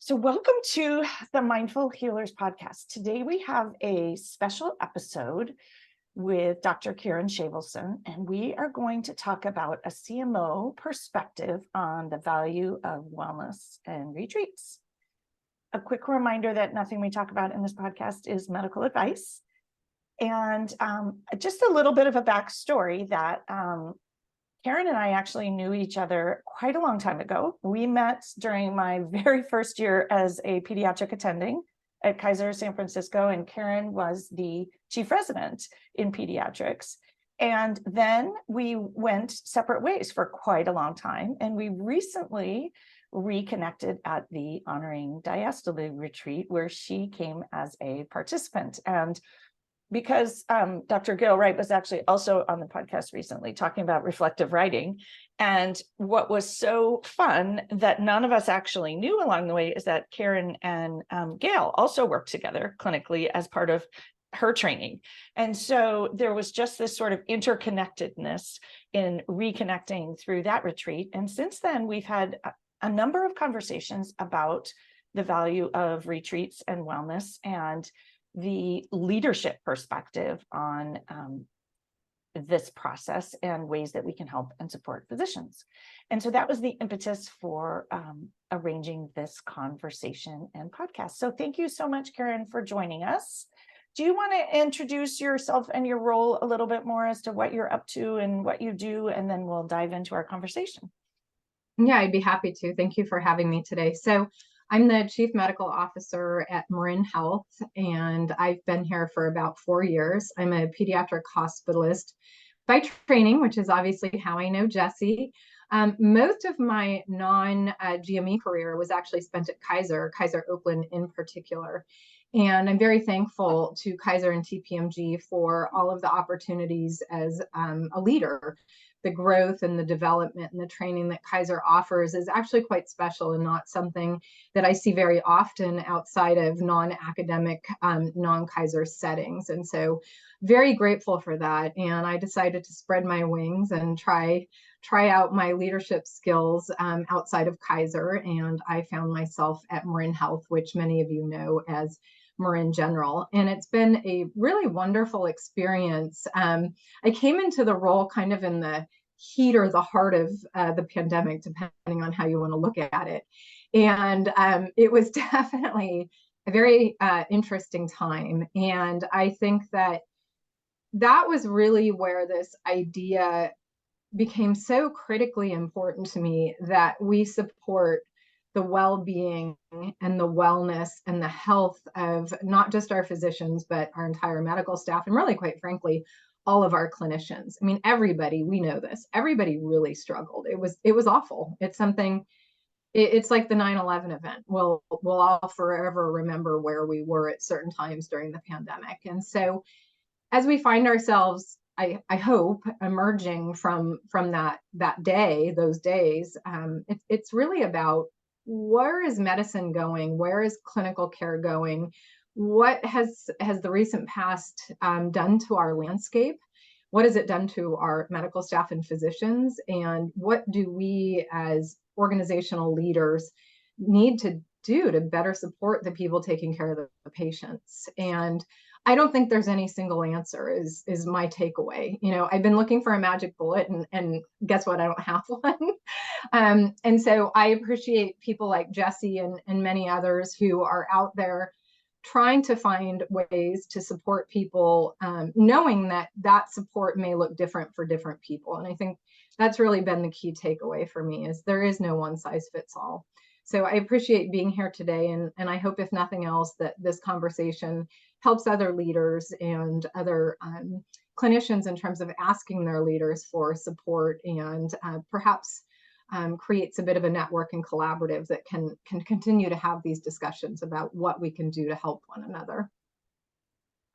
So welcome to the Mindful Healers podcast. Today we have a special episode with Dr. Karin Shavelson, and we are going to talk about a CMO perspective on the value of wellness and retreats. A quick reminder that nothing we talk about in this podcast is medical advice. And just a little bit of a backstory that Karin and I actually knew each other quite a long time ago. We met during my very first year as a pediatric attending at Kaiser San Francisco, and Karin was the chief resident in pediatrics. And then we went separate ways for quite a long time. And we recently reconnected at the Honoring Diastole retreat, where she came as a participant. And because Dr. Gail Wright was actually also on the podcast recently talking about reflective writing. And what was so fun that none of us actually knew along the way is that Karin and Gail also worked together clinically as part of her training. And so there was just this sort of interconnectedness in reconnecting through that retreat. And since then, we've had a number of conversations about the value of retreats and wellness and the leadership perspective on this process and ways that we can help and support physicians. And so that was the impetus for arranging this conversation and podcast. So thank you so much, Karin, for joining us. Do you want to introduce yourself and your role a little bit more as to what you're up to and what you do, and then we'll dive into our conversation? Yeah, I'd be happy to. Thank you for having me today. So I'm the Chief Medical Officer at Marin Health, and I've been here for about 4 years. I'm a pediatric hospitalist by training, which is obviously how I know Jesse. Most of my non-GME career was actually spent at Kaiser Oakland in particular. And I'm very thankful to Kaiser and TPMG for all of the opportunities as a leader. The growth and the development and the training that Kaiser offers is actually quite special and not something that I see very often outside of non-academic, non-Kaiser settings. And so very grateful for that. And I decided to spread my wings and try out my leadership skills outside of Kaiser. And I found myself at Marin Health, which many of you know as Marin General. And it's been a really wonderful experience. I came into the role kind of in the heat or the heart of the pandemic, depending on how you want to look at it. And it was definitely a very interesting time. And I think that was really where this idea became so critically important to me, that we support the well-being and the wellness and the health of not just our physicians, but our entire medical staff, and really, quite frankly, all of our clinicians. I mean, everybody, we know this, everybody really struggled. It was awful. It's something, it's like the 9/11 event. We'll all forever remember where we were at certain times during the pandemic. And so as we find ourselves, I hope, emerging from that day, those days, it's really about, where is medicine going? Where is clinical care going? What has the recent past done to our landscape? What has it done to our medical staff and physicians? And what do we as organizational leaders need to do to better support the people taking care of the patients? And I don't think there's any single answer is my takeaway. You know, I've been looking for a magic bullet, and guess what? I don't have one. And so I appreciate people like Jesse and many others who are out there trying to find ways to support people, knowing that support may look different for different people. And I think that's really been the key takeaway for me, is there is no one size fits all. So I appreciate being here today, and I hope, if nothing else, that this conversation helps other leaders and other clinicians in terms of asking their leaders for support, and perhaps creates a bit of a network and collaborative that can continue to have these discussions about what we can do to help one another.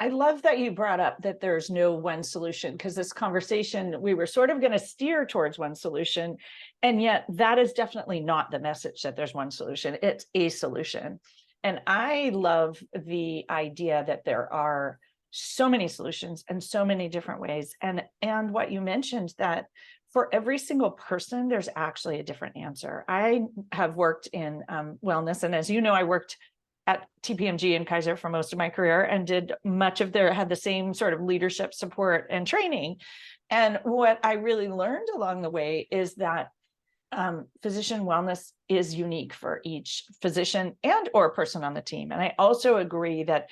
I love that you brought up that there's no one solution, because this conversation, we were sort of going to steer towards one solution. And yet that is definitely not the message, that there's one solution. It's a solution. And I love the idea that there are so many solutions and so many different ways. And what you mentioned, that for every single person, there's actually a different answer. I have worked in wellness, and as you know, I worked at TPMG and Kaiser for most of my career and did much of had the same sort of leadership support and training. And what I really learned along the way is that physician wellness is unique for each physician and or person on the team. And I also agree that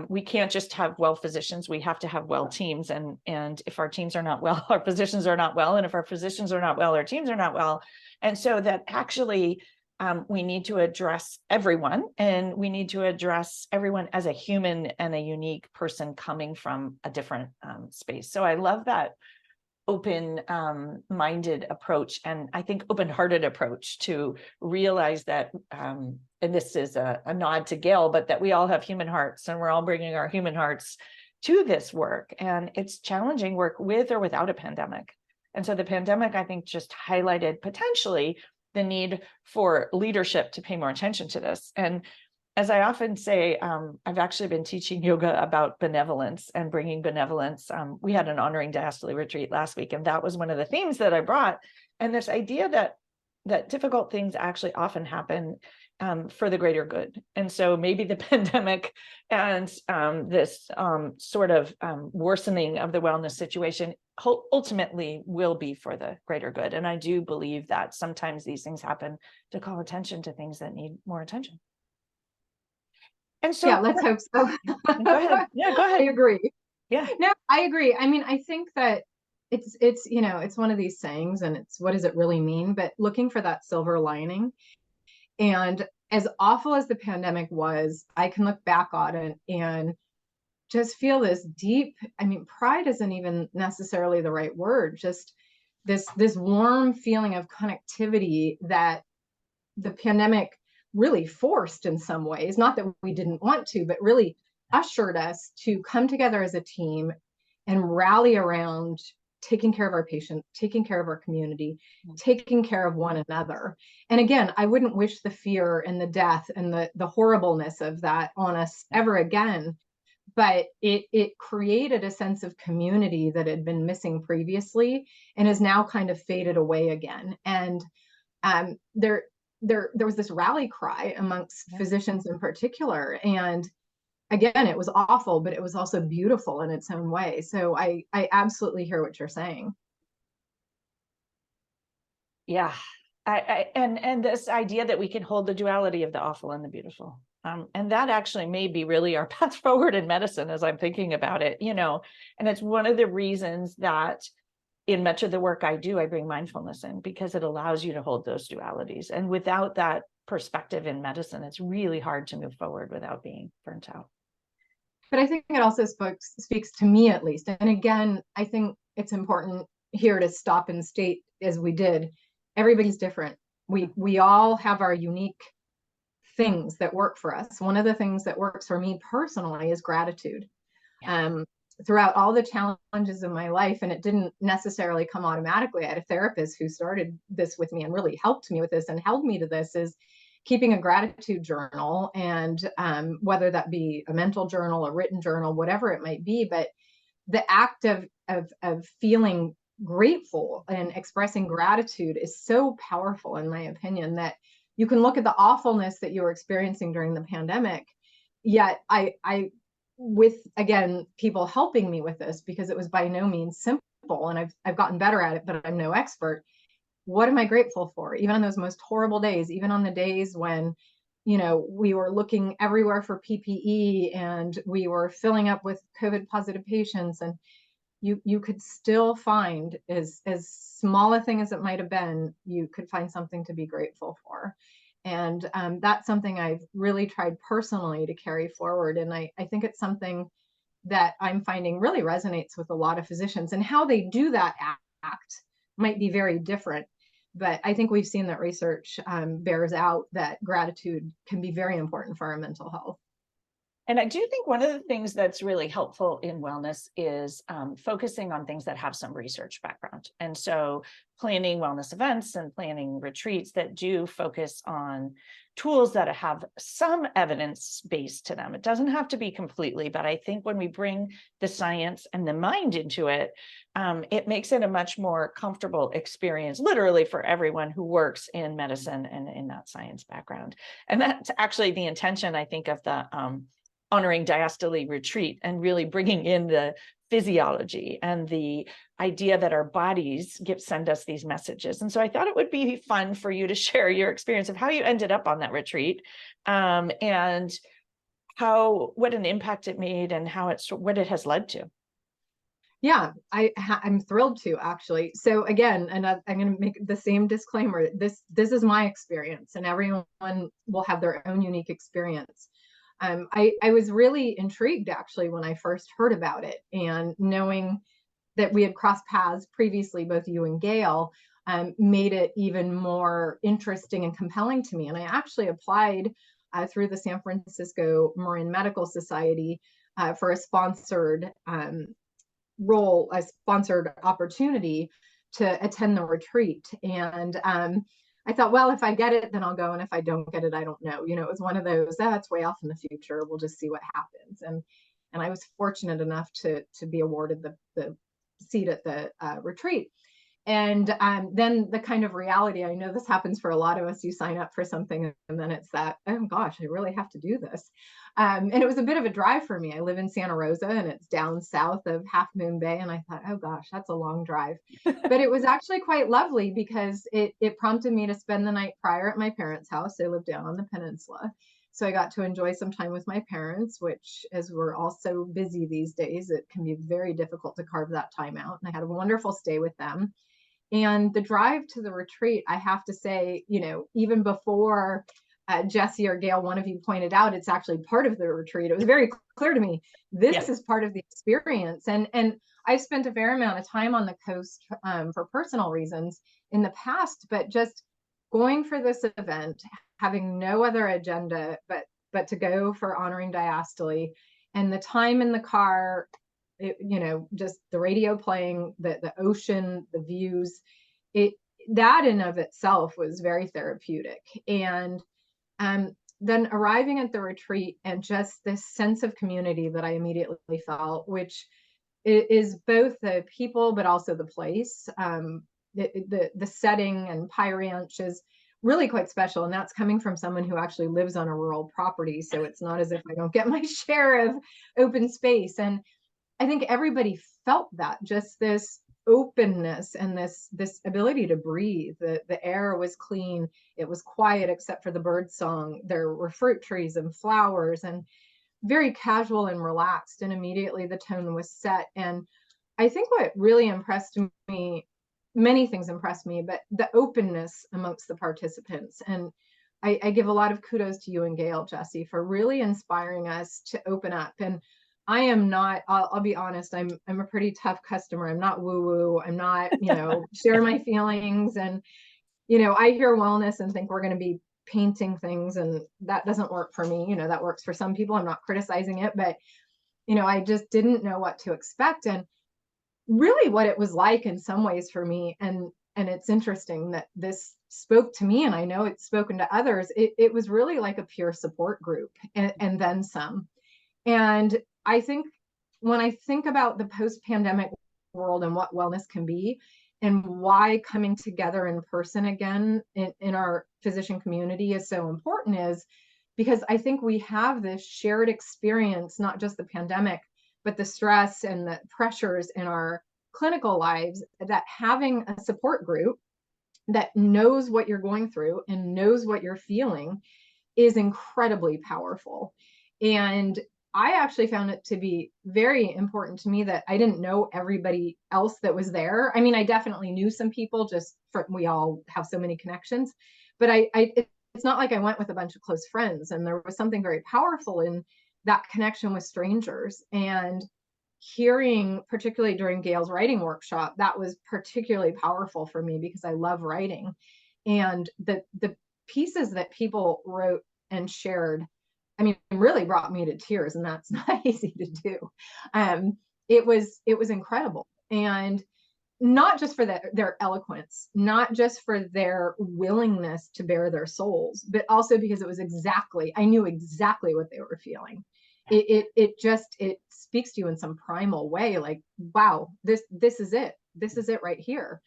we can't just have well physicians, we have to have well teams. And if our teams are not well, our physicians are not well. And if our physicians are not well, our teams are not well. And so that actually we need to address everyone, and we need to address everyone as a human and a unique person coming from a different space. So I love that open-minded approach, and I think open-hearted approach to realize that, and this is a nod to Gail, but that we all have human hearts, and we're all bringing our human hearts to this work. And it's challenging work with or without a pandemic. And so the pandemic, I think, just highlighted potentially the need for leadership to pay more attention to this. And as I often say, I've actually been teaching yoga about benevolence and bringing benevolence. We had an honoring diastole retreat last week, and that was one of the themes that I brought. And this idea that difficult things actually often happen for the greater good. And so maybe the pandemic and this sort of worsening of the wellness situation ultimately will be for the greater good. And I do believe that sometimes these things happen to call attention to things that need more attention. And so, yeah, let's hope so. Go ahead. Yeah, go ahead. I agree. Yeah. No, I agree. I mean, I think that it's it's one of these sayings, and it's, what does it really mean? But looking for that silver lining. And as awful as the pandemic was, I can look back on it and just feel this deep, I mean, pride isn't even necessarily the right word, just this warm feeling of connectivity that the pandemic really forced in some ways, not that we didn't want to, but really ushered us to come together as a team and rally around taking care of our patient, taking care of our community, taking care of one another. And again, I wouldn't wish the fear and the death and the horribleness of that on us ever again. But it created a sense of community that had been missing previously and is now kind of faded away again. And there was this rally cry amongst physicians in particular. And again, it was awful, but it was also beautiful in its own way. So I absolutely hear what you're saying. Yeah. And this idea that we can hold the duality of the awful and the beautiful. And that actually may be really our path forward in medicine as I'm thinking about it, and it's one of the reasons that in much of the work I do, I bring mindfulness in, because it allows you to hold those dualities. And without that perspective in medicine, it's really hard to move forward without being burnt out. But I think it also speaks to me, at least. And again, I think it's important here to stop and state, as we did, everybody's different. We all have our unique things that work for us. One of the things that works for me personally is gratitude. Throughout all the challenges of my life, and it didn't necessarily come automatically. I had a therapist who started this with me and really helped me with this and held me to this, is keeping a gratitude journal. And whether that be a mental journal, a written journal, whatever it might be, but the act of feeling grateful and expressing gratitude is so powerful, in my opinion, that you can look at the awfulness that you were experiencing during the pandemic. Yet I with, again, people helping me with this, because it was by no means simple, and I've gotten better at it, but I'm no expert. What am I grateful for? Even on those most horrible days, even on the days when, we were looking everywhere for PPE and we were filling up with COVID positive patients, and you could still find, as small a thing as it might have been, you could find something to be grateful for. And that's something I've really tried personally to carry forward. And I think it's something that I'm finding really resonates with a lot of physicians, and how they do that act might be very different. But I think we've seen that research bears out that gratitude can be very important for our mental health. And I do think one of the things that's really helpful in wellness is focusing on things that have some research background. And so planning wellness events and planning retreats that do focus on tools that have some evidence base to them. It doesn't have to be completely, but I think when we bring the science and the mind into it, it makes it a much more comfortable experience, literally for everyone who works in medicine and in that science background. And that's actually the intention, I think, of the honoring diastole retreat, and really bringing in the physiology and the idea that our bodies send us these messages. And so I thought it would be fun for you to share your experience of how you ended up on that retreat, and what an impact it made and what it has led to. Yeah, I'm thrilled to, actually. So again, and I'm going to make the same disclaimer. This is my experience, and everyone will have their own unique experience. I was really intrigued, actually, when I first heard about it, and knowing that we had crossed paths previously, both you and Gail, made it even more interesting and compelling to me. And I actually applied through the San Francisco Marin Medical Society for a sponsored role, a sponsored opportunity to attend the retreat. And I thought, well, if I get it, then I'll go. And if I don't get it, I don't know. It was one of those, that's way off in the future. We'll just see what happens. And I was fortunate enough to be awarded the seat at the retreat. And then the kind of reality, I know this happens for a lot of us, you sign up for something and then it's that, oh gosh, I really have to do this. And it was a bit of a drive for me. I live in Santa Rosa, and it's down south of Half Moon Bay. And I thought, oh gosh, that's a long drive. But it was actually quite lovely, because it prompted me to spend the night prior at my parents' house. They live down on the peninsula. So I got to enjoy some time with my parents, which, as we're all so busy these days, it can be very difficult to carve that time out. And I had a wonderful stay with them. And the drive to the retreat, I have to say, even before Jesse or Gail, one of you pointed out, it's actually part of the retreat. It was very clear to me, this is part of the experience. And I've spent a fair amount of time on the coast for personal reasons in the past, but just going for this event, having no other agenda but to go for honoring diastole, and the time in the car, just the radio playing, the ocean, the views, that in of itself was very therapeutic. And then arriving at the retreat, and just this sense of community that I immediately felt, which is both the people but also the place. The setting and Pie Ranch is really quite special, and that's coming from someone who actually lives on a rural property. So it's not as if I don't get my share of open space. And I think everybody felt that, just this openness and this ability to breathe. The air was clean. It was quiet except for the bird song. There were fruit trees and flowers, and very casual and relaxed. And immediately the tone was set. And I think what really impressed me, many things impressed me, but the openness amongst the participants. And I give a lot of kudos to you and Gail, Jesse, for really inspiring us to open up. And I am not, I'll be honest, I'm a pretty tough customer. I'm not woo-woo. I'm not, share my feelings. And, I hear wellness and think we're going to be painting things, and that doesn't work for me. That works for some people. I'm not criticizing it, but, I just didn't know what to expect. And really what it was like in some ways for me. And it's interesting that this spoke to me, and I know it's spoken to others. It was really like a peer support group, and then some. And I think when I think about the post-pandemic world and what wellness can be, and why coming together in person again in our physician community is so important, is because I think we have this shared experience, not just the pandemic, but the stress and the pressures in our clinical lives, that having a support group that knows what you're going through and knows what you're feeling is incredibly powerful. And I actually found it to be very important to me that I didn't know everybody else that was there. I mean, I definitely knew some people, we all have so many connections, but it's not like I went with a bunch of close friends. And there was something very powerful in that connection with strangers. And hearing, particularly during Gail's writing workshop, that was particularly powerful for me, because I love writing. And the pieces that people wrote and shared I mean, it really brought me to tears, and that's not easy to do. It was incredible. And not just for their eloquence, not just for their willingness to bare their souls, but also because I knew exactly what they were feeling. It speaks to you in some primal way, like, wow, this is it. This is it right here.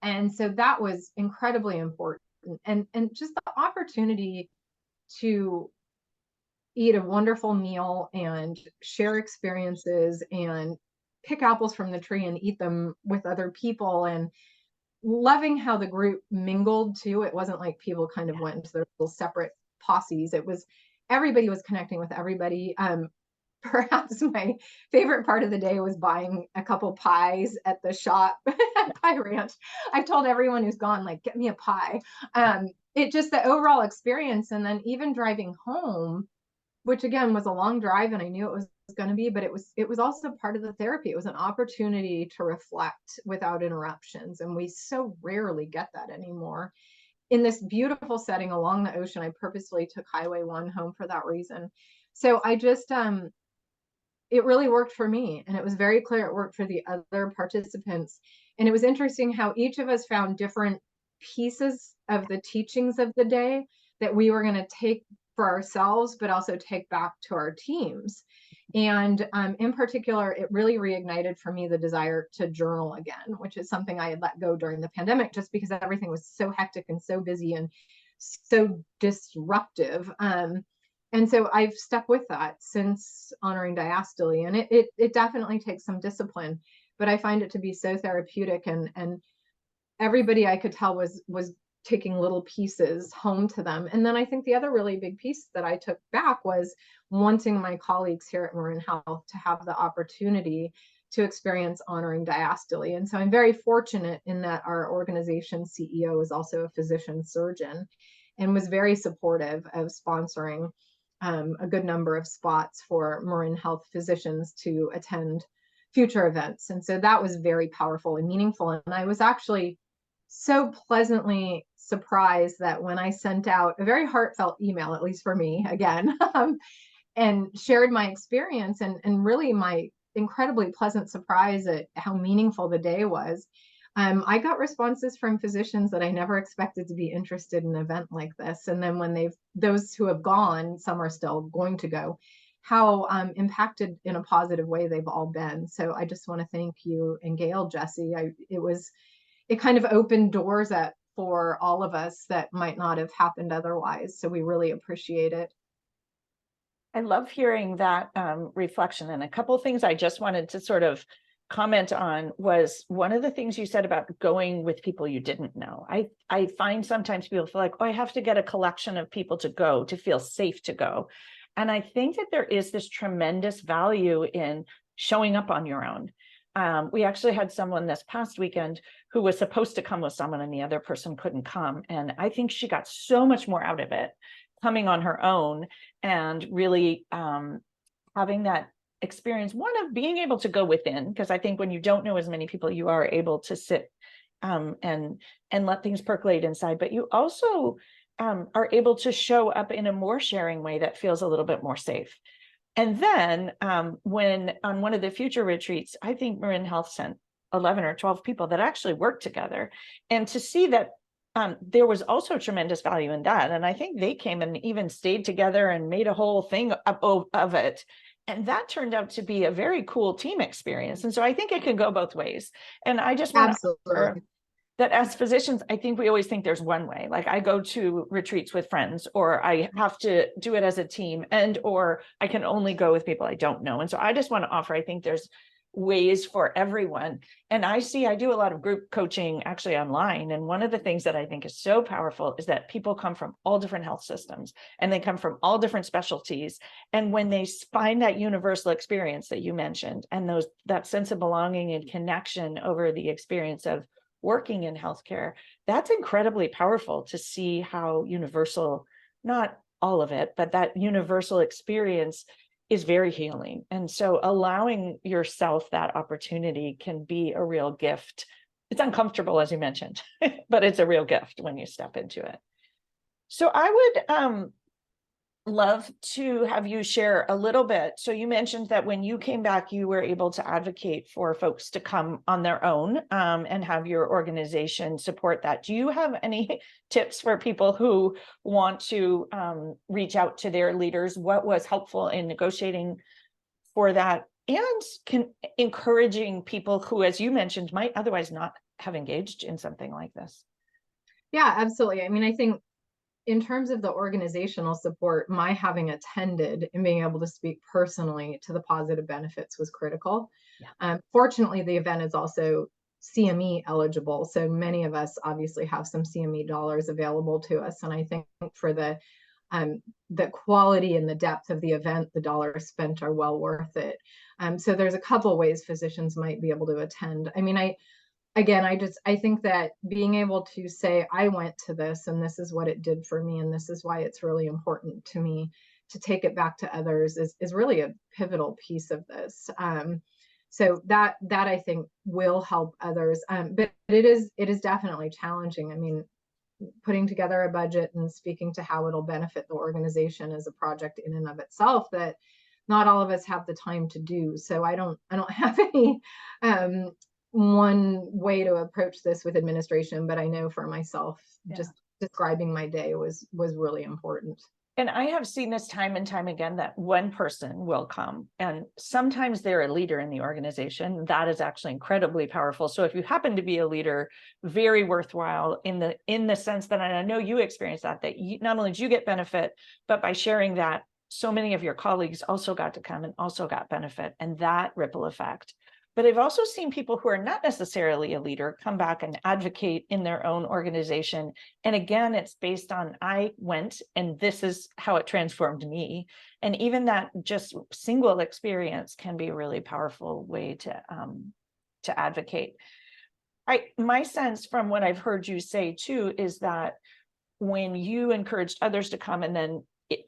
And so that was incredibly important. And just the opportunity to eat a wonderful meal and share experiences and pick apples from the tree and eat them with other people, and loving how the group mingled too. It wasn't like people kind of went into their little separate posses. It was everybody was connecting with everybody. Perhaps my favorite part of the day was buying a couple pies at the shop at Pie Ranch. I've told everyone who's gone, like, get me a pie. It just the overall experience, and then even driving home, which again was a long drive, and I knew it was going to be, but it was also part of the therapy. It was an opportunity to reflect without interruptions, and we so rarely get that anymore. In this beautiful setting along the ocean, I purposefully took Highway 1 home for that reason. So I just it really worked for me, and it was very clear it worked for the other participants. And it was interesting how each of us found different pieces of the teachings of the day that we were going to take for ourselves, but also take back to our teams. And in particular, it really reignited for me the desire to journal again, which is something I had let go during the pandemic, just because everything was so hectic and so busy and so disruptive. And so I've stuck with that since honoring diastole, and it definitely takes some discipline, but I find it to be so therapeutic, and everybody I could tell was taking little pieces home to them. And then I think the other really big piece that I took back was wanting my colleagues here at Marin Health to have the opportunity to experience honoring diastole. And so I'm very fortunate in that our organization CEO is also a physician surgeon and was very supportive of sponsoring a good number of spots for Marin Health physicians to attend future events. And so that was very powerful and meaningful. And I was actually so pleasantly surprised that when I sent out a very heartfelt email, at least for me, again, and shared my experience and really my incredibly pleasant surprise at how meaningful the day was, I got responses from physicians that I never expected to be interested in an event like this. And then when those who have gone, some are still going to go, how impacted in a positive way they've all been. So I just want to thank you and Gail, Jesse. It kind of opened doors for all of us that might not have happened otherwise. So we really appreciate it. I love hearing that reflection. And a couple of things I just wanted to sort of comment on was one of the things you said about going with people you didn't know. I find sometimes people feel like, oh, I have to get a collection of people to go to feel safe to go. And I think that there is this tremendous value in showing up on your own. We actually had someone this past weekend who was supposed to come with someone and the other person couldn't come. And I think she got so much more out of it coming on her own and really having that experience, one of being able to go within, because I think when you don't know as many people, you are able to sit and let things percolate inside, but you also are able to show up in a more sharing way that feels a little bit more safe. And then when on one of the future retreats, I think Marin Health sent 11 or 12 people that actually worked together, and to see that there was also tremendous value in that. And I think they came and even stayed together and made a whole thing of it. And that turned out to be a very cool team experience. And so I think it can go both ways. And I just want to offer that as physicians, I think we always think there's one way. Like I go to retreats with friends, or I have to do it as a team, or I can only go with people I don't know. And so I just want to offer, I think there's ways for everyone. And I do a lot of group coaching actually online. And one of the things that I think is so powerful is that people come from all different health systems and they come from all different specialties. And when they find that universal experience that you mentioned, and that sense of belonging and connection over the experience of working in healthcare, that's incredibly powerful to see how universal, not all of it, but that universal experience is very healing. And so allowing yourself that opportunity can be a real gift. It's uncomfortable, as you mentioned, but it's a real gift when you step into it. So I would love to have you share a little bit. So you mentioned that when you came back, you were able to advocate for folks to come on their own, and have your organization support that. Do you have any tips for people who want to reach out to their leaders? What was helpful in negotiating for that, and encouraging people who, as you mentioned, might otherwise not have engaged in something like this? Yeah, absolutely. I mean, I think in terms of the organizational support, my having attended and being able to speak personally to the positive benefits was critical. Yeah. Fortunately, the event is also CME eligible. So many of us obviously have some CME dollars available to us. And I think for the quality and the depth of the event, the dollars spent are well worth it. So there's a couple ways physicians might be able to attend. I mean, I think that being able to say, I went to this and this is what it did for me, and this is why it's really important to me to take it back to others is really a pivotal piece of this. So that I think will help others. But it is definitely challenging. I mean, putting together a budget and speaking to how it'll benefit the organization is a project in and of itself that not all of us have the time to do. So I don't have any one way to approach this with administration, but I know for myself, just describing my day was really important. And I have seen this time and time again, that one person will come, and sometimes they're a leader in the organization. That is actually incredibly powerful. So if you happen to be a leader, very worthwhile in the sense that, and I know you experienced that you, not only did you get benefit, but by sharing that, so many of your colleagues also got to come and also got benefit, and that ripple effect. But I've also seen people who are not necessarily a leader come back and advocate in their own organization. And again, it's based on, I went and this is how it transformed me. And even that just single experience can be a really powerful way to advocate. My sense from what I've heard you say too, is that when you encouraged others to come, and then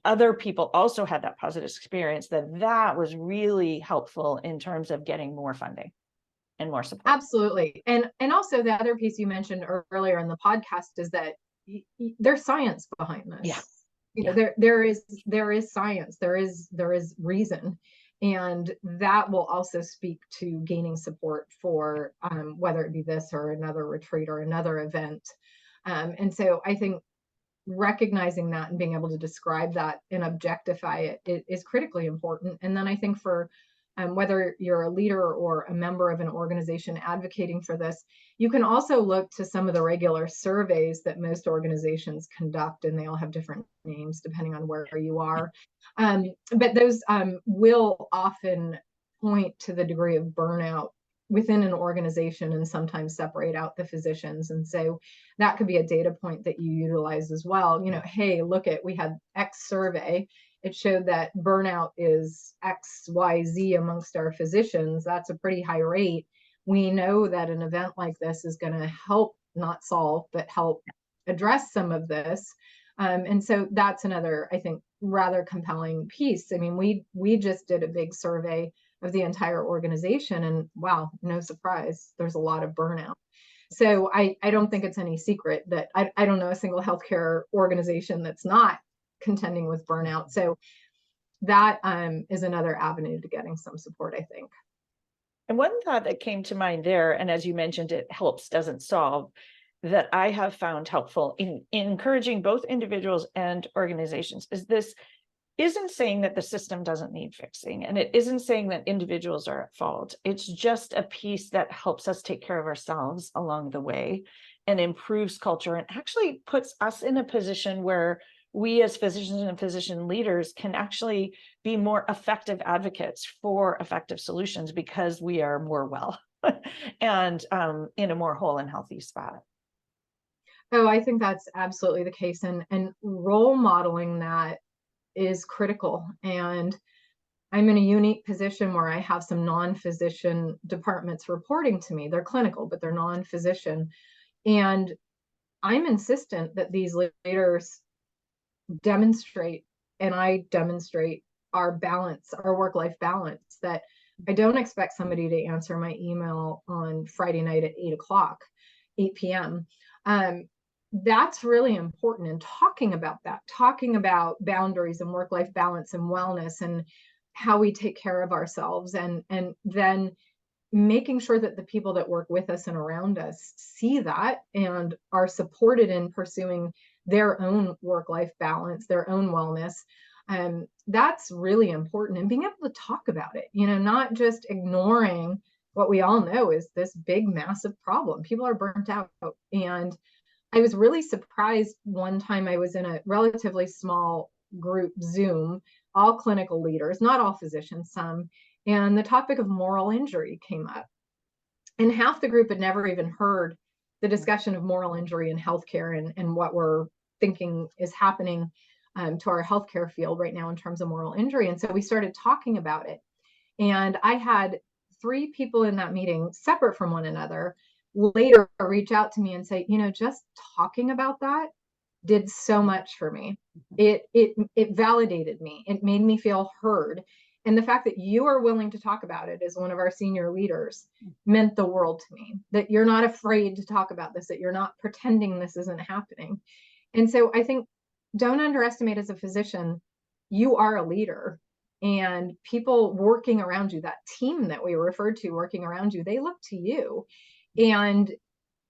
other people also had that positive experience, that was really helpful in terms of getting more funding and more support. Absolutely. And also the other piece you mentioned earlier in the podcast is that there's science behind this. Yeah. You know, there is science, there is reason. And that will also speak to gaining support for whether it be this or another retreat or another event. And so I think recognizing that and being able to describe that and objectify it is critically important. And then I think for whether you're a leader or a member of an organization advocating for this, you can also look to some of the regular surveys that most organizations conduct, and they all have different names depending on where you are. But those will often point to the degree of burnout within an organization and sometimes separate out the physicians. And so that could be a data point that you utilize as well. You know, hey, look at, we had X survey. It showed that burnout is XYZ amongst our physicians. That's a pretty high rate. We know that an event like this is going to help, not solve, but help address some of this. And so that's another, I think, rather compelling piece. I mean, we just did a big survey of the entire organization, and wow, no surprise, there's a lot of burnout. So I don't think it's any secret that I don't know a single healthcare organization that's not contending with burnout. So that is another avenue to getting some support, I think. And one thought that came to mind there, and as you mentioned, it helps, doesn't solve, that I have found helpful in encouraging both individuals and organizations, is this isn't saying that the system doesn't need fixing, and it isn't saying that individuals are at fault. It's just a piece that helps us take care of ourselves along the way and improves culture, and actually puts us in a position where we as physicians and physician leaders can actually be more effective advocates for effective solutions, because we are more well and in a more whole and healthy spot. Oh, I think that's absolutely the case. And role modeling that is critical. And I'm in a unique position where I have some non-physician departments reporting to me. They're clinical, but they're non-physician. And I'm insistent that these leaders demonstrate, and I demonstrate, our balance, our work-life balance, that I don't expect somebody to answer my email on Friday night at 8 p.m. that's really important. And talking about that, talking about boundaries and work-life balance and wellness and how we take care of ourselves, and then making sure that the people that work with us and around us see that and are supported in pursuing their own work-life balance, their own wellness. That's really important. And being able to talk about it, not just ignoring what we all know is this big, massive problem. People are burnt out. And I was really surprised one time I was in a relatively small group Zoom, all clinical leaders, not all physicians, some, and the topic of moral injury came up. And half the group had never even heard the discussion of moral injury in healthcare and what we're thinking is happening to our healthcare field right now in terms of moral injury. And so we started talking about it. And I had 3 people in that meeting, separate from one another, later reach out to me and say, just talking about that did so much for me. It validated me. It made me feel heard. And the fact that you are willing to talk about it as one of our senior leaders meant the world to me, that you're not afraid to talk about this, that you're not pretending this isn't happening. And so I think don't underestimate, as a physician, you are a leader, and people working around you, that team that we referred to working around you, they look to you. And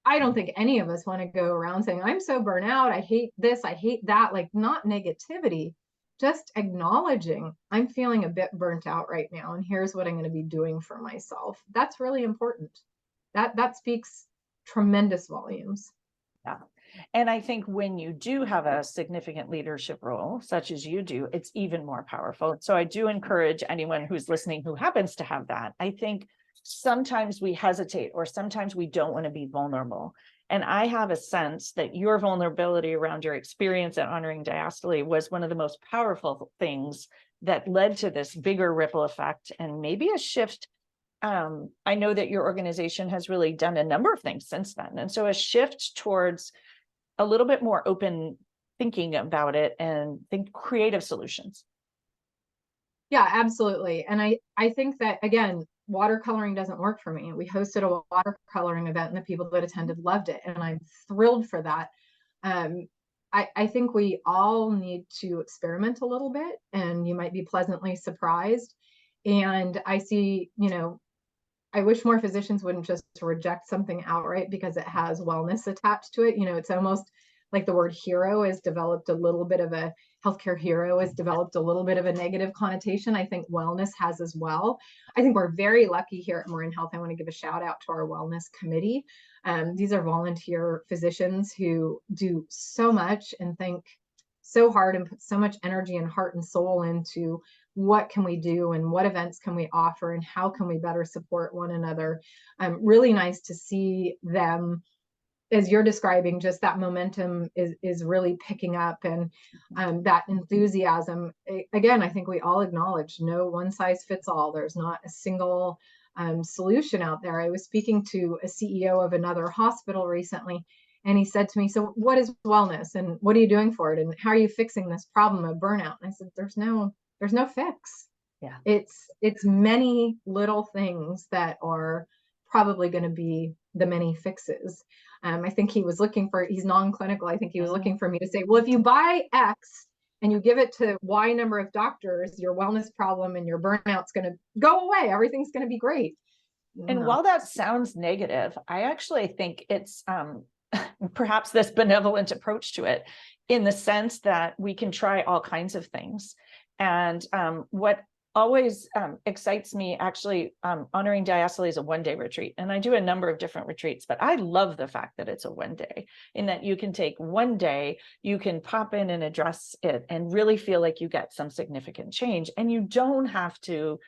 I don't think any of us want to go around saying, I'm so burnt out, I hate this, I hate that, like, not negativity, just acknowledging I'm feeling a bit burnt out right now, and here's what I'm going to be doing for myself. That's really important. That speaks tremendous volumes. Yeah. And I think when you do have a significant leadership role, such as you do, it's even more powerful. So I do encourage anyone who's listening who happens to have that. I think sometimes we hesitate, or sometimes we don't want to be vulnerable. And I have a sense that your vulnerability around your experience at honoring diastole was one of the most powerful things that led to this bigger ripple effect, and maybe a shift. I know that your organization has really done a number of things since then. And so a shift towards a little bit more open thinking about it and think creative solutions. Yeah, absolutely. And I think that, again, watercoloring doesn't work for me. We hosted a watercoloring event and the people that attended loved it. And I'm thrilled for that. I think we all need to experiment a little bit, and you might be pleasantly surprised. And I see, I wish more physicians wouldn't just reject something outright because it has wellness attached to it. It's almost like the word hero has developed a little bit of a healthcare hero has developed a little bit of a negative connotation. I think wellness has as well. I think we're very lucky here at Marin Health. I want to give a shout out to our wellness committee. These are volunteer physicians who do so much and think so hard and put so much energy and heart and soul into what can we do and what events can we offer and how can we better support one another. Really nice to see them, as you're describing, just that momentum is really picking up, and that enthusiasm. Again, I think we all acknowledge no one size fits all. There's not a single solution out there. I was speaking to a CEO of another hospital recently, and he said to me, so what is wellness and what are you doing for it? And how are you fixing this problem of burnout? And I said, there's no fix. Yeah. It's many little things that are probably going to be the many fixes. I think he was looking for, he's non-clinical. I think he was looking for me to say, well, if you buy X and you give it to Y number of doctors, your wellness problem and your burnout's going to go away. Everything's going to be great. And while that sounds negative, I actually think it's perhaps this benevolent approach to it, in the sense that we can try all kinds of things. And what always excites me, actually, honoring diastole is a one-day retreat, and I do a number of different retreats, but I love the fact that it's a one day, in that you can take one day, you can pop in and address it and really feel like you get some significant change. And you don't have to,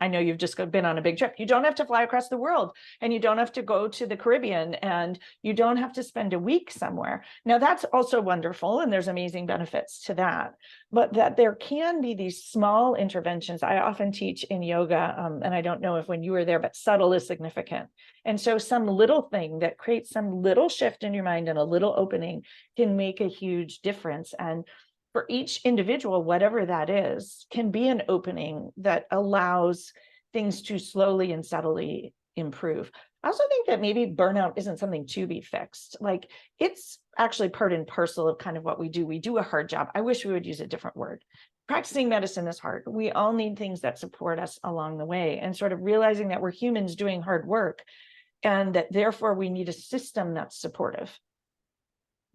I know you've just been on a big trip. You don't have to fly across the world, and you don't have to go to the Caribbean, and you don't have to spend a week somewhere. Now, that's also wonderful, and there's amazing benefits to that, but that there can be these small interventions. I often teach in yoga, and I don't know if when you were there, but subtle is significant. And so some little thing that creates some little shift in your mind and a little opening can make a huge difference. And for each individual, whatever that is, can be an opening that allows things to slowly and steadily improve. I also think that maybe burnout isn't something to be fixed. Like, it's actually part and parcel of kind of what we do. We do a hard job. I wish we would use a different word. Practicing medicine is hard. We all need things that support us along the way, and sort of realizing that we're humans doing hard work, and that therefore we need a system that's supportive.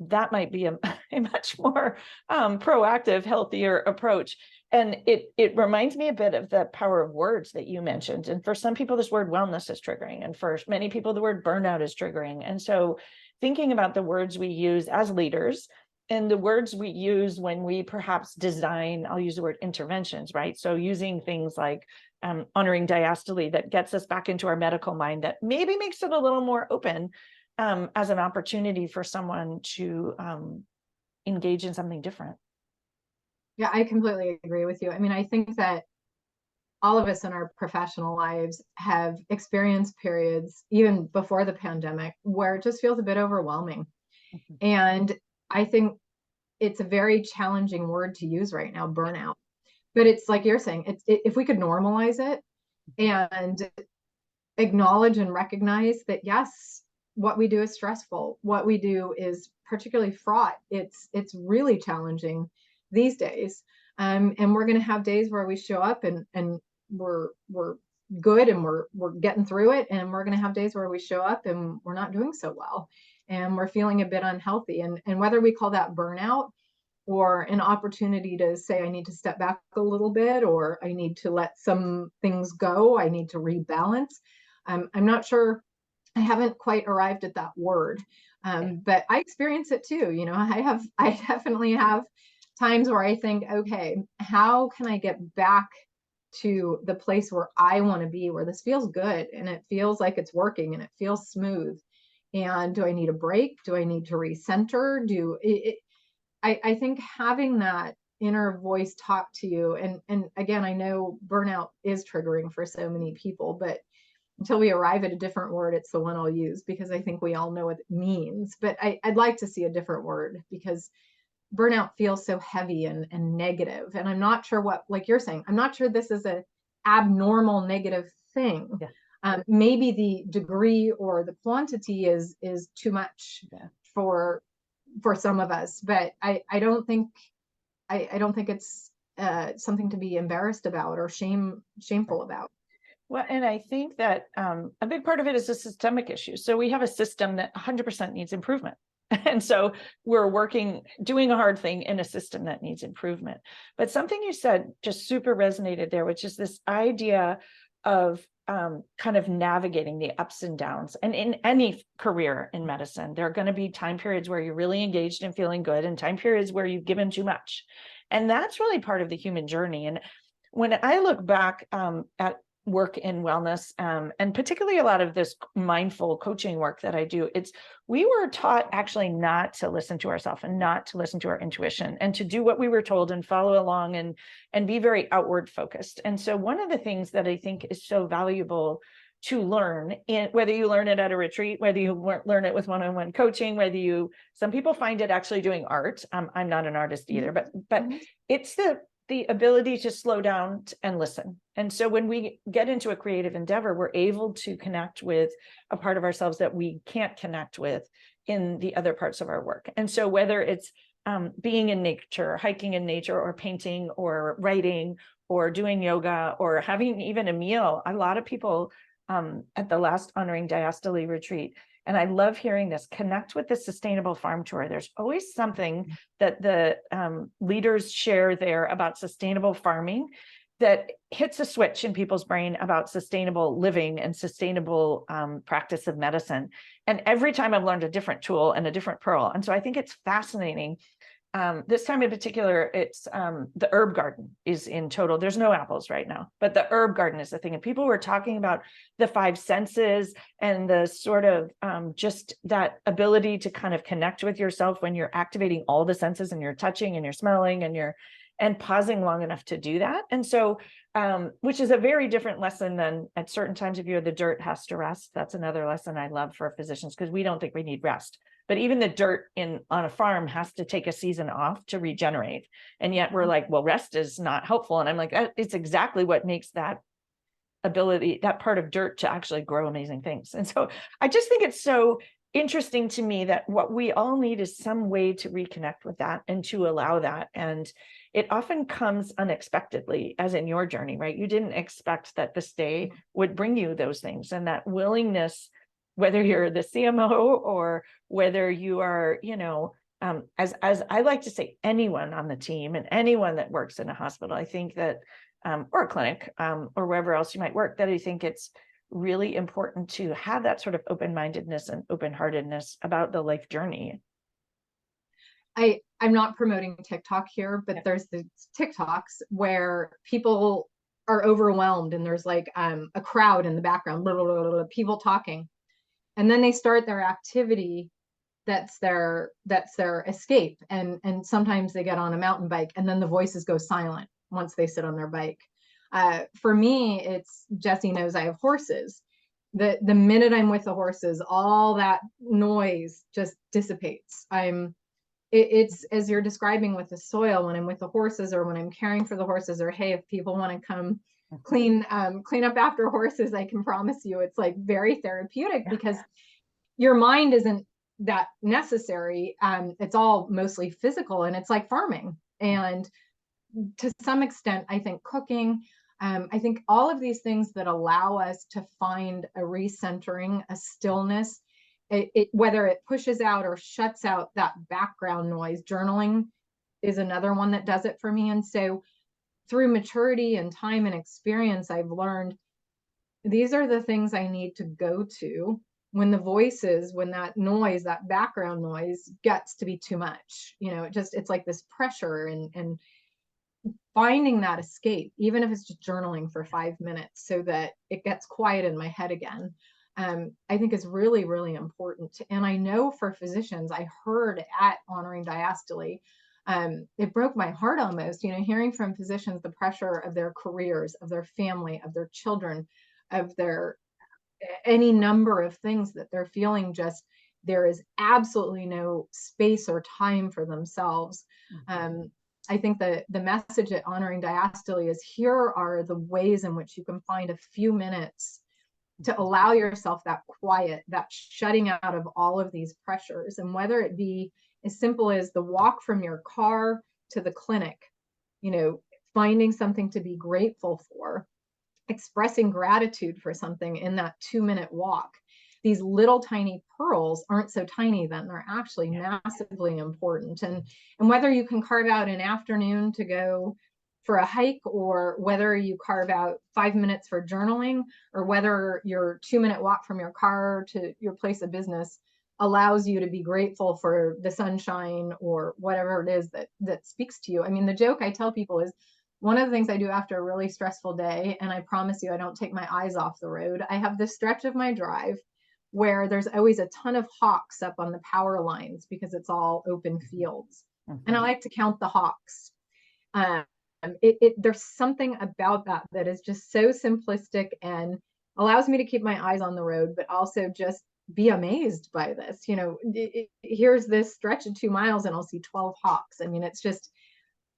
That might be a much more proactive, healthier approach. And it reminds me a bit of the power of words that you mentioned. And for some people, this word wellness is triggering. And for many people, the word burnout is triggering. And so thinking about the words we use as leaders and the words we use when we perhaps design, I'll use the word interventions, right? So using things like honoring diastole that gets us back into our medical mind, that maybe makes it a little more open as an opportunity for someone to engage in something different. Yeah, I completely agree with you. I mean, I think that all of us in our professional lives have experienced periods, even before the pandemic, where it just feels a bit overwhelming. Mhm. And I think it's a very challenging word to use right now, burnout. But it's like you're saying, if we could normalize it and acknowledge and recognize that, yes, what we do is stressful, what we do is particularly fraught. It's really challenging these days. And we're going to have days where we show up and we're good and we're getting through it, and we're going to have days where we show up and we're not doing so well and we're feeling a bit unhealthy. And whether we call that burnout or an opportunity to say, I need to step back a little bit, or I need to let some things go, I need to rebalance. I'm not sure, I haven't quite arrived at that word, but I experience it too. You know, I definitely have times where I think, okay, how can I get back to the place where I want to be, where this feels good and it feels like it's working and it feels smooth? And do I need a break? Do I need to recenter? I think having that inner voice talk to you, and again, I know burnout is triggering for so many people, but until we arrive at a different word, it's the one I'll use because I think we all know what it means. But I'd like to see a different word, because burnout feels so heavy and negative. And I'm not sure what, like you're saying, I'm not sure this is a abnormal negative thing. Yeah. Maybe the degree or the quantity is too much for some of us, but I don't think it's something to be embarrassed about or shameful about. Well, and I think that a big part of it is a systemic issue. So we have a system that 100% needs improvement. And so we're doing a hard thing in a system that needs improvement. But something you said just super resonated there, which is this idea of kind of navigating the ups and downs. And in any career in medicine, there are going to be time periods where you're really engaged and feeling good, and time periods where you've given too much. And that's really part of the human journey. And when I look back at work in wellness, and particularly a lot of this mindful coaching work that I do, we were taught actually not to listen to ourselves and not to listen to our intuition, and to do what we were told and follow along and be very outward focused. And so one of the things that I think is so valuable to learn, whether you learn it at a retreat, whether you learn it with one-on-one coaching, some people find it actually doing art. I'm not an artist either, but it's the ability to slow down and listen. And so when we get into a creative endeavor, we're able to connect with a part of ourselves that we can't connect with in the other parts of our work. And so whether it's being in nature, hiking in nature, or painting, or writing, or doing yoga, or having even a meal, a lot of people at the last Honoring Diastole retreat, and I love hearing this, connect with the Sustainable Farm Tour. There's always something that the leaders share there about sustainable farming that hits a switch in people's brain about sustainable living and sustainable practice of medicine. And every time I've learned a different tool and a different pearl. And so I think it's fascinating. This time in particular, it's the herb garden is in total. There's no apples right now, but the herb garden is the thing. And people were talking about the five senses and the sort of just that ability to kind of connect with yourself when you're activating all the senses, and you're touching and you're smelling and pausing long enough to do that. And so, which is a very different lesson than at certain times of year, the dirt has to rest. That's another lesson I love for physicians, because we don't think we need rest. But even the dirt on a farm has to take a season off to regenerate. And yet we're like, well, rest is not helpful. And I'm like, it's exactly what makes that ability, that part of dirt to actually grow amazing things. And so I just think it's so interesting to me that what we all need is some way to reconnect with that and to allow that. And it often comes unexpectedly, as in your journey, right? You didn't expect that this day would bring you those things, and that willingness, whether you're the CMO or whether you are, as I like to say, anyone on the team and anyone that works in a hospital, I think that, or a clinic, or wherever else you might work, that I think it's really important to have that sort of open-mindedness and open-heartedness about the life journey. I'm not promoting TikTok here, but there's the TikToks where people are overwhelmed and there's like a crowd in the background, blah, blah, blah, blah, people talking. And then they start their activity that's their escape. And sometimes they get on a mountain bike and then the voices go silent once they sit on their bike. For me, it's Jesse knows I have horses. The minute I'm with the horses, all that noise just dissipates. It's as you're describing with the soil, when I'm with the horses or when I'm caring for the horses, or hey, if people want to come clean up after horses, I can promise you it's like very therapeutic, because your mind isn't that necessary. It's all mostly physical, and it's like farming. And to some extent, I think cooking, I think all of these things that allow us to find a recentering, a stillness, whether it pushes out or shuts out that background noise. Journaling is another one that does it for me. And so through maturity and time and experience, I've learned these are the things I need to go to when the voices, when that noise, that background noise gets to be too much. It's like this pressure, and finding that escape, even if it's just journaling for 5 minutes so that it gets quiet in my head again, I think is really, really important. And I know for physicians, I heard at Honoring Diastole, it broke my heart almost, hearing from physicians the pressure of their careers, of their family, of their children, of their any number of things that they're feeling. Just there is absolutely no space or time for themselves. I think the message at Honoring Diastole is, here are the ways in which you can find a few minutes to allow yourself that quiet, that shutting out of all of these pressures. And whether it be as simple as the walk from your car to the clinic, finding something to be grateful for, expressing gratitude for something in that 2-minute walk. These little tiny pearls aren't so tiny then, they're actually massively important. And whether you can carve out an afternoon to go for a hike, or whether you carve out 5 minutes for journaling, or whether your 2-minute walk from your car to your place of business allows you to be grateful for the sunshine or whatever it is that speaks to you. I mean, the joke I tell people is, one of the things I do after a really stressful day, and I promise you I don't take my eyes off the road, I have this stretch of my drive where there's always a ton of hawks up on the power lines because it's all open fields. And I like to count the hawks. There's something about that is just so simplistic and allows me to keep my eyes on the road, but also just be amazed by this. Here's this stretch of 2 miles and I'll see 12 hawks. I mean, it's just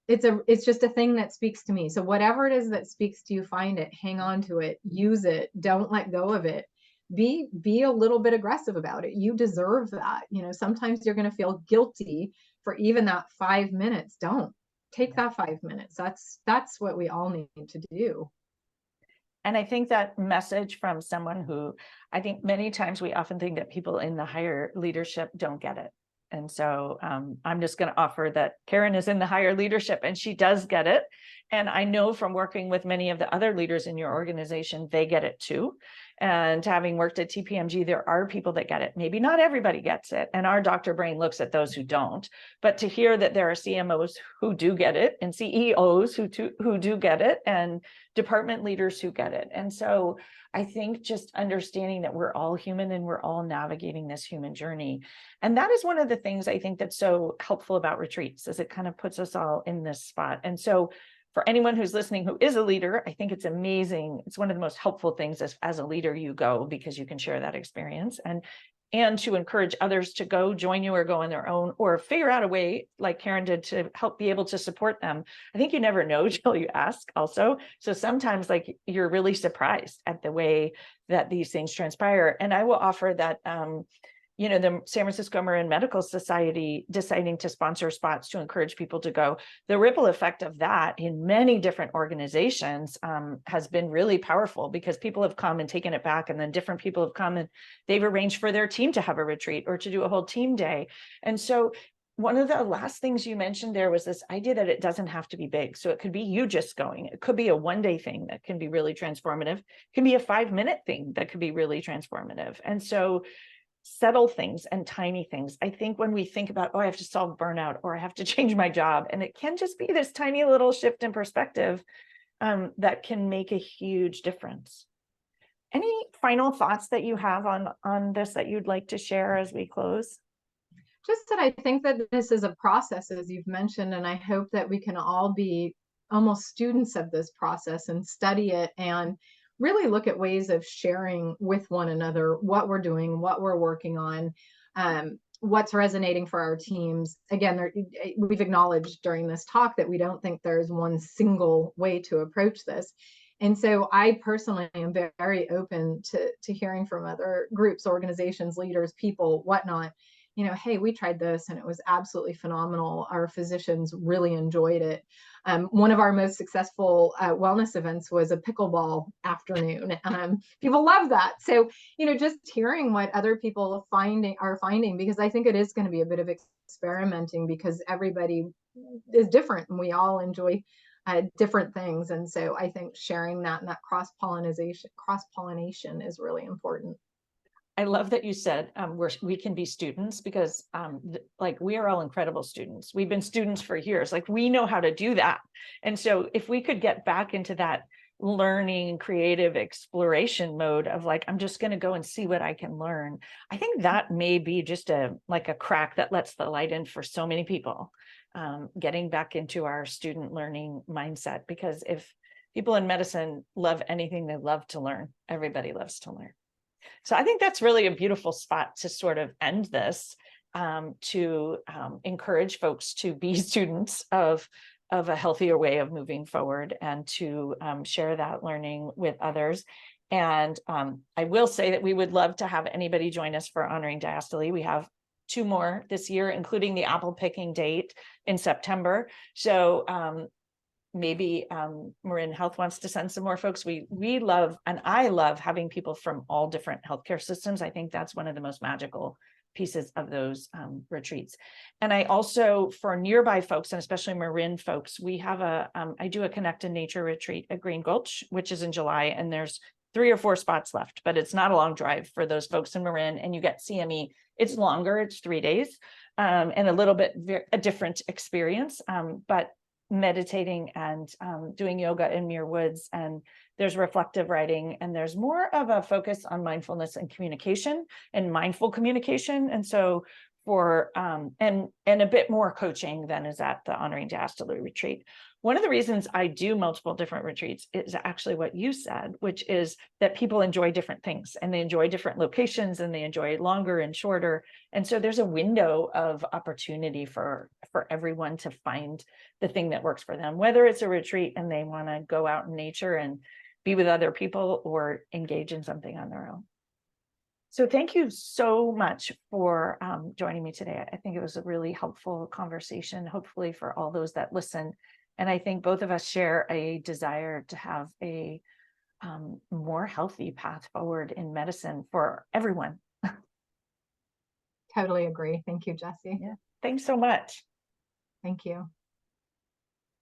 a thing that speaks to me. So whatever it is that speaks to you, find it, hang on to it, use it, don't let go of it. Be a little bit aggressive about it. You deserve that. Sometimes you're going to feel guilty for even that 5 minutes. Don't take that 5 minutes. That's what we all need to do. And I think that message from someone who, I think many times we often think that people in the higher leadership don't get it. And so I'm just going to offer that Karin is in the higher leadership and she does get it. And I know from working with many of the other leaders in your organization, they get it too. And having worked at TPMG, there are people that get it. Maybe not everybody gets it. And our doctor brain looks at those who don't. But to hear that there are CMOs who do get it, and CEOs who do get it, and department leaders who get it. And so I think just understanding that we're all human and we're all navigating this human journey. And that is one of the things I think that's so helpful about retreats, is it kind of puts us all in this spot. And so for anyone who's listening who is a leader, I think it's amazing. It's one of the most helpful things as a leader you go, because you can share that experience. And and to encourage others to go join you or go on their own, or figure out a way like Karin did to help be able to support them. I think you never know till you ask also. So sometimes like you're really surprised at the way that these things transpire. And I will offer that, the San Francisco Marin Medical Society deciding to sponsor spots to encourage people to go, the ripple effect of that in many different organizations has been really powerful, because people have come and taken it back, and then different people have come and they've arranged for their team to have a retreat or to do a whole team day. And so one of the last things you mentioned there was this idea that it doesn't have to be big. So it could be you just going. It could be a one-day thing that can be really transformative. It can be a 5-minute thing that could be really transformative. And so subtle things and tiny things. I think when we think about, oh, I have to solve burnout, or I have to change my job, and it can just be this tiny little shift in perspective that can make a huge difference. Any final thoughts that you have on this that you'd like to share as we close? Just that I think that this is a process, as you've mentioned, and I hope that we can all be almost students of this process and study it and really look at ways of sharing with one another what we're doing, what we're working on, what's resonating for our teams. Again, we've acknowledged during this talk that we don't think there's one single way to approach this. And so I personally am very open to hearing from other groups, organizations, leaders, people, whatnot. Hey, we tried this and it was absolutely phenomenal. Our physicians really enjoyed it. One of our most successful wellness events was a pickleball afternoon. People love that. So, just hearing what other people are finding, because I think it is going to be a bit of experimenting, because everybody is different and we all enjoy different things. And so I think sharing that and that cross-pollination is really important. I love that you said we can be students, because like we are all incredible students. We've been students for years. Like we know how to do that. And so if we could get back into that learning, creative exploration mode of like, I'm just going to go and see what I can learn, I think that may be just a crack that lets the light in for so many people, getting back into our student learning mindset. Because if people in medicine love anything, they love to learn. Everybody loves to learn. So I think that's really a beautiful spot to sort of end this, to encourage folks to be students of a healthier way of moving forward, and to share that learning with others. And I will say that we would love to have anybody join us for Honoring Diastole. We have 2 more this year, including the apple picking date in September. So maybe Marin Health wants to send some more folks. We love, and I love having people from all different healthcare systems. I think that's one of the most magical pieces of those retreats. And I also, for nearby folks, and especially Marin folks, we have I do a Connect in Nature retreat at Green Gulch, which is in July, and there's 3 or 4 spots left, but it's not a long drive for those folks in Marin, and you get CME. It's longer, it's 3 days, and a little bit a different experience, but meditating and doing yoga in Muir Woods, and there's reflective writing, and there's more of a focus on mindfulness and communication and mindful communication. And so for and a bit more coaching than is at the Honoring Diastole retreat. One of the reasons I do multiple different retreats is actually what you said, which is that people enjoy different things, and they enjoy different locations, and they enjoy longer and shorter. And so there's a window of opportunity for everyone to find the thing that works for them, whether it's a retreat and they want to go out in nature and be with other people, or engage in something on their own. So thank you so much for joining me today. I think it was a really helpful conversation, hopefully for all those that listen. And I think both of us share a desire to have a more healthy path forward in medicine for everyone. Totally agree. Thank you, Jessie. Yeah. Thanks so much. Thank you.